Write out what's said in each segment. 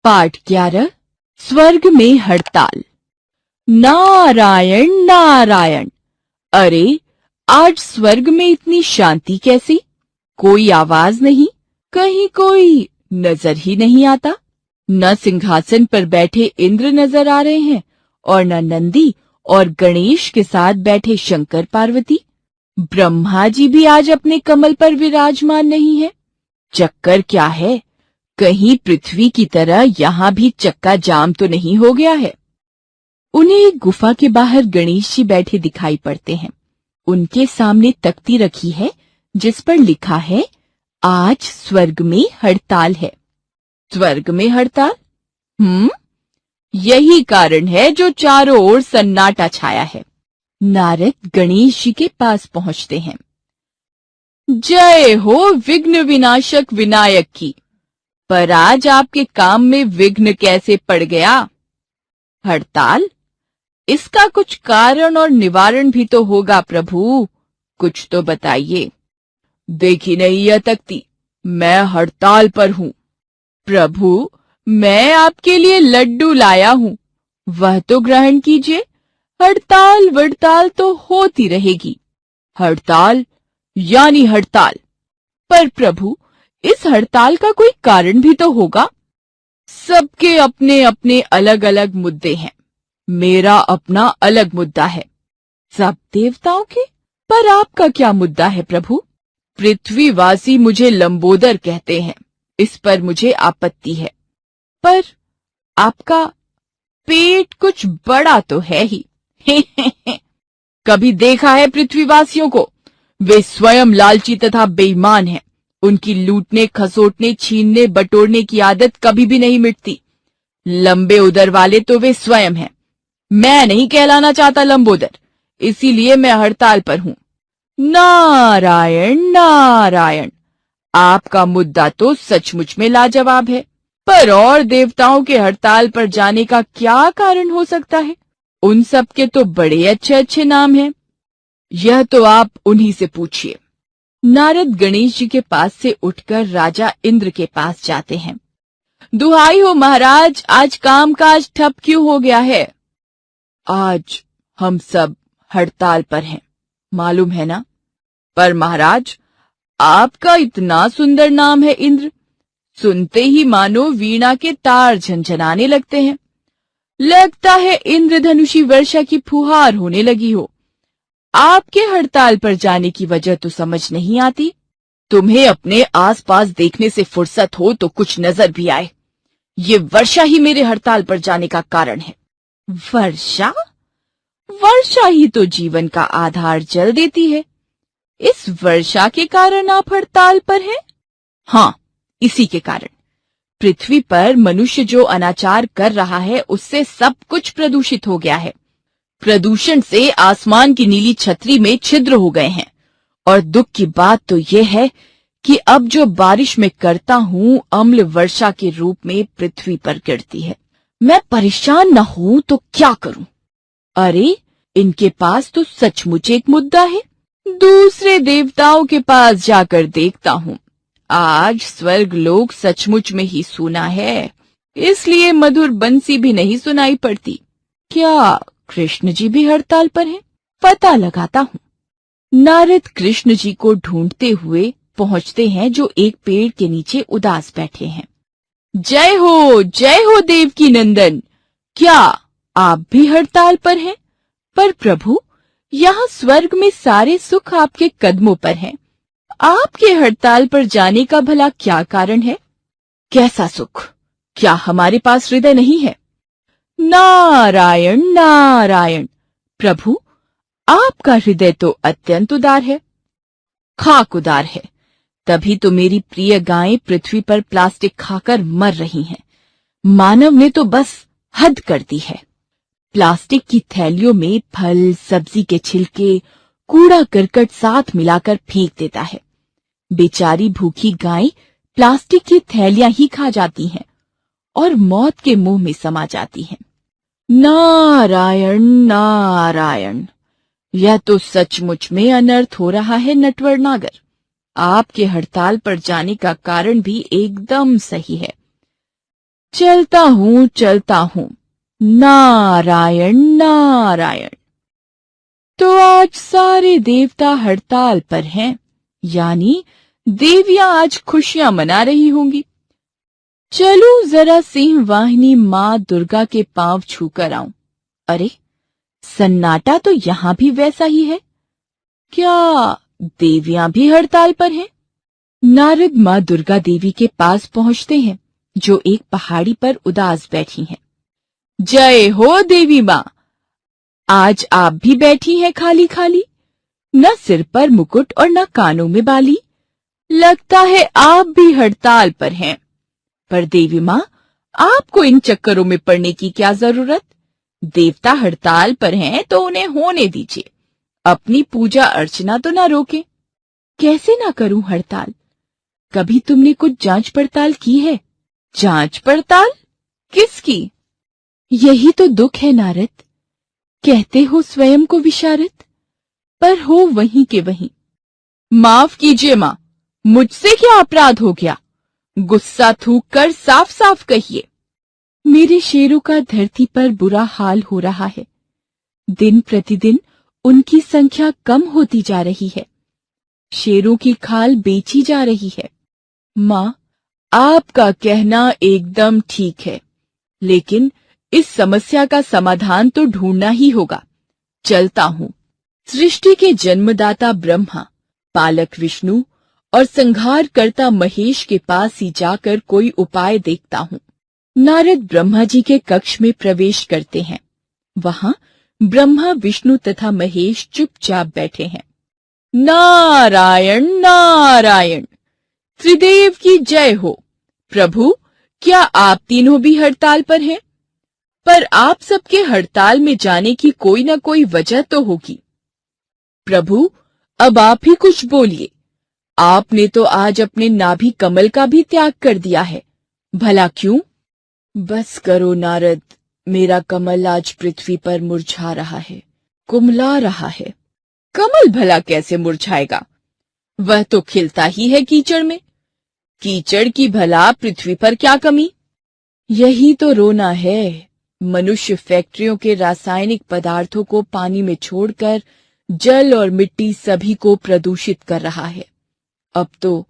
पाठ 11 स्वर्ग में हड़ताल। नारायण नारायण। अरे, आज स्वर्ग में इतनी शांति कैसी? कोई आवाज नहीं, कहीं कोई नजर ही नहीं आता। न सिंहासन पर बैठे इंद्र नजर आ रहे हैं और न नंदी और गणेश के साथ बैठे शंकर पार्वती। ब्रह्मा जी भी आज अपने कमल पर विराजमान नहीं है। चक्कर क्या है? कहीं पृथ्वी की तरह यहाँ भी चक्का जाम तो नहीं हो गया है? उन्हें एक गुफा के बाहर गणेश जी बैठे दिखाई पड़ते हैं। उनके सामने तख्ती रखी है जिस पर लिखा है, आज स्वर्ग में हड़ताल है। स्वर्ग में हड़ताल? यही कारण है जो चारों ओर सन्नाटा छाया है। नारद गणेश जी के पास पहुंचते हैं। जय हो विघ्न विनाशक विनायक की। पर आज आपके काम में विघ्न कैसे पड़ गया? हड़ताल? इसका कुछ कारण और निवारण भी तो होगा प्रभु, कुछ तो बताइए। देखी नहीं यह तख्ती, मैं हड़ताल पर हूँ। प्रभु, मैं आपके लिए लड्डू लाया हूँ, वह तो ग्रहण कीजिए। हड़ताल वड़ताल तो होती रहेगी। हड़ताल यानी हड़ताल। पर प्रभु, इस हड़ताल का कोई कारण भी तो होगा। सबके अपने अपने अलग अलग मुद्दे हैं, मेरा अपना अलग मुद्दा है। सब देवताओं के? पर आपका क्या मुद्दा है प्रभु? पृथ्वीवासी मुझे लंबोदर कहते हैं, इस पर मुझे आपत्ति है। पर आपका पेट कुछ बड़ा तो है ही। कभी देखा है पृथ्वीवासियों को? वे स्वयं लालची तथा बेईमान हैं। उनकी लूटने, खसोटने, छीनने, बटोरने की आदत कभी भी नहीं मिटती। लंबे उदर वाले तो वे स्वयं हैं। मैं नहीं कहलाना चाहता लंबोदर, इसीलिए मैं हड़ताल पर हूँ। नारायण नारायण। आपका मुद्दा तो सचमुच में लाजवाब है। पर और देवताओं के हड़ताल पर जाने का क्या कारण हो सकता है? उन सब के तो बड़े अच्छे अच्छे नाम हैं। यह तो आप उन्हीं से पूछिए। नारद गणेश जी के पास से उठकर राजा इंद्र के पास जाते हैं। दुहाई हो महाराज, आज कामकाज ठप क्यों हो गया है? आज हम सब हड़ताल पर हैं, मालूम है ना? पर महाराज, आपका इतना सुंदर नाम है इंद्र, सुनते ही मानो वीणा के तार झनझनाने लगते हैं। लगता है इंद्रधनुषी वर्षा की फुहार होने लगी हो। आपके हड़ताल पर जाने की वजह तो समझ नहीं आती। तुम्हें अपने आसपास देखने से फुर्सत हो तो कुछ नजर भी आए। ये वर्षा ही मेरे हड़ताल पर जाने का कारण है। वर्षा? वर्षा ही तो जीवन का आधार जल देती है। इस वर्षा के कारण आप हड़ताल पर हैं? हाँ, इसी के कारण। पृथ्वी पर मनुष्य जो अनाचार कर रहा है उससे सब कुछ प्रदूषित हो गया है। प्रदूषण से आसमान की नीली छतरी में छिद्र हो गए हैं। और दुख की बात तो यह है कि अब जो बारिश में करता हूँ अम्ल वर्षा के रूप में पृथ्वी पर गिरती है। मैं परेशान न हूँ तो क्या करूँ? अरे, इनके पास तो सचमुच एक मुद्दा है। दूसरे देवताओं के पास जाकर देखता हूँ। आज स्वर्ग लोक सचमुच में ही सूना है, इसलिए मधुर बंसी भी नहीं सुनाई पड़ती। क्या कृष्ण जी भी हड़ताल पर हैं? पता लगाता हूँ। नारद कृष्ण जी को ढूंढते हुए पहुंचते हैं जो एक पेड़ के नीचे उदास बैठे हैं। जय हो देवकी नंदन। क्या आप भी हड़ताल पर हैं? पर प्रभु, यहाँ स्वर्ग में सारे सुख आपके कदमों पर हैं। आपके हड़ताल पर जाने का भला क्या कारण है? कैसा सुख? क्या हमारे पास हृदय नहीं है? नारायण नारायण। प्रभु, आपका हृदय तो अत्यंत उदार है, खाक उदार है। तभी तो मेरी प्रिय गायें पृथ्वी पर प्लास्टिक खाकर मर रही हैं। मानव ने तो बस हद कर दी है। प्लास्टिक की थैलियों में फल, सब्जी के छिलके, कूड़ा करकट साथ मिलाकर फेंक देता है। बेचारी भूखी गायें प्लास्टिक की थैलियां ही खा जाती हैं और मौत के मुंह में समा जाती हैं। नारायण नारायण। यह तो सचमुच में अनर्थ हो रहा है नटवर नागर। आपके हड़ताल पर जाने का कारण भी एकदम सही है। चलता हूँ, नारायण नारायण। तो आज सारे देवता हड़ताल पर हैं, यानी देवियां आज खुशियां मना रही होंगी। चलो जरा सिंह वाहिनी माँ दुर्गा के पांव छूकर आऊं। अरे, सन्नाटा तो यहां भी वैसा ही है। क्या देवियां भी हड़ताल पर हैं? नारद माँ दुर्गा देवी के पास पहुंचते हैं, जो एक पहाड़ी पर उदास बैठी हैं। जय हो देवी माँ, आज आप भी बैठी हैं खाली खाली, न सिर पर मुकुट और न कानों में बाली। लगता है आप भी हड़ताल पर हैं। पर देवी माँ, आपको इन चक्करों में पड़ने की क्या जरूरत? देवता हड़ताल पर हैं तो उन्हें होने दीजिए, अपनी पूजा अर्चना तो ना रोके। कैसे ना करूं हड़ताल? कभी तुमने कुछ जांच पड़ताल की है? जांच पड़ताल किसकी? यही तो दुख है नारद। कहते हो स्वयं को विशारद, पर हो वहीं के वहीं। माफ कीजिए माँ, मुझसे क्या अपराध हो गया? गुस्सा थूक कर साफ साफ कहिए। मेरे शेरों का धरती पर बुरा हाल हो रहा है। दिन प्रतिदिन उनकी संख्या कम होती जा रही है। शेरों की खाल बेची जा रही है। माँ, आपका कहना एकदम ठीक है, लेकिन इस समस्या का समाधान तो ढूंढना ही होगा। चलता हूँ, सृष्टि के जन्मदाता ब्रह्मा, पालक विष्णु और संहारकर्ता महेश के पास ही जाकर कोई उपाय देखता हूँ। नारद ब्रह्मा जी के कक्ष में प्रवेश करते हैं। वहां ब्रह्मा, विष्णु तथा महेश चुपचाप बैठे हैं। नारायण नारायण, त्रिदेव की जय हो। प्रभु, क्या आप तीनों भी हड़ताल पर हैं? पर आप सबके हड़ताल में जाने की कोई न कोई वजह तो होगी। प्रभु, अब आप ही कुछ बोलिए। आपने तो आज अपने नाभि कमल का भी त्याग कर दिया है, भला क्यों? बस करो नारद, मेरा कमल आज पृथ्वी पर मुरझा रहा है, कुमला रहा है। कमल भला कैसे मुरझाएगा? वह तो खिलता ही है कीचड़ में। कीचड़ की भला पृथ्वी पर क्या कमी? यही तो रोना है। मनुष्य फैक्ट्रियों के रासायनिक पदार्थों को पानी में छोड़कर जल और मिट्टी सभी को प्रदूषित कर रहा है। अब तो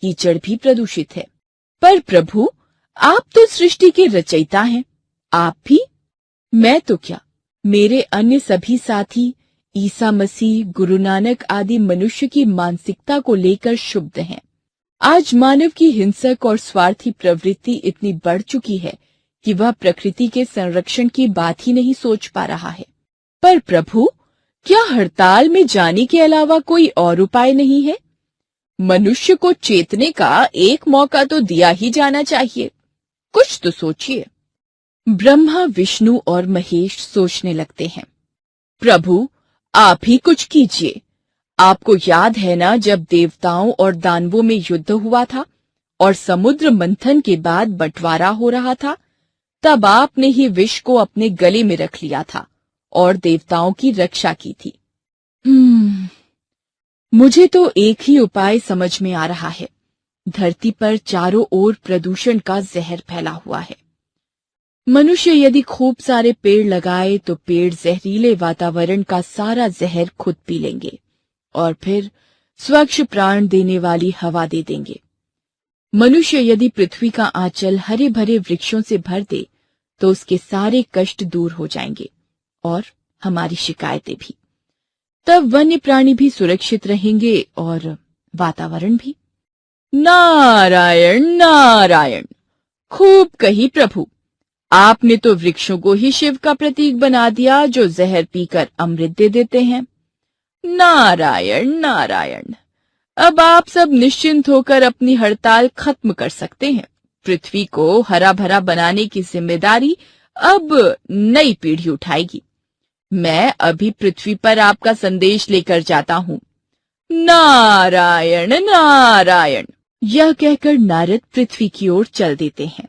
कीचड़ भी प्रदूषित है। पर प्रभु, आप तो सृष्टि के रचयिता हैं। आप भी? मैं तो क्या, मेरे अन्य सभी साथी ईसा मसीह, गुरु नानक आदि मनुष्य की मानसिकता को लेकर क्षुब्ध हैं। आज मानव की हिंसक और स्वार्थी प्रवृत्ति इतनी बढ़ चुकी है कि वह प्रकृति के संरक्षण की बात ही नहीं सोच पा रहा है। पर प्रभु, क्या हड़ताल में जाने के अलावा कोई और उपाय नहीं है? मनुष्य को चेतने का एक मौका तो दिया ही जाना चाहिए। कुछ तो सोचिए। ब्रह्मा, विष्णु और महेश सोचने लगते हैं। प्रभु, आप ही कुछ कीजिए। आपको याद है ना, जब देवताओं और दानवों में युद्ध हुआ था और समुद्र मंथन के बाद बंटवारा हो रहा था, तब आपने ही विष को अपने गले में रख लिया था और देवताओं की रक्षा की थी। मुझे तो एक ही उपाय समझ में आ रहा है। धरती पर चारों ओर प्रदूषण का जहर फैला हुआ है। मनुष्य यदि खूब सारे पेड़ लगाए तो पेड़ जहरीले वातावरण का सारा जहर खुद पी लेंगे और फिर स्वच्छ प्राण देने वाली हवा दे देंगे। मनुष्य यदि पृथ्वी का आंचल हरे भरे वृक्षों से भर दे तो उसके सारे कष्ट दूर हो जाएंगे और हमारी शिकायतें भी। तब वन्य प्राणी भी सुरक्षित रहेंगे और वातावरण भी। नारायण नारायण, खूब कही प्रभु। आपने तो वृक्षों को ही शिव का प्रतीक बना दिया, जो जहर पीकर अमृत दे देते हैं। नारायण नारायण, अब आप सब निश्चिंत होकर अपनी हड़ताल खत्म कर सकते हैं। पृथ्वी को हरा भरा बनाने की जिम्मेदारी अब नई पीढ़ी उठाएगी। मैं अभी पृथ्वी पर आपका संदेश लेकर जाता हूँ। नारायण नारायण। यह कहकर नारद पृथ्वी की ओर चल देते हैं।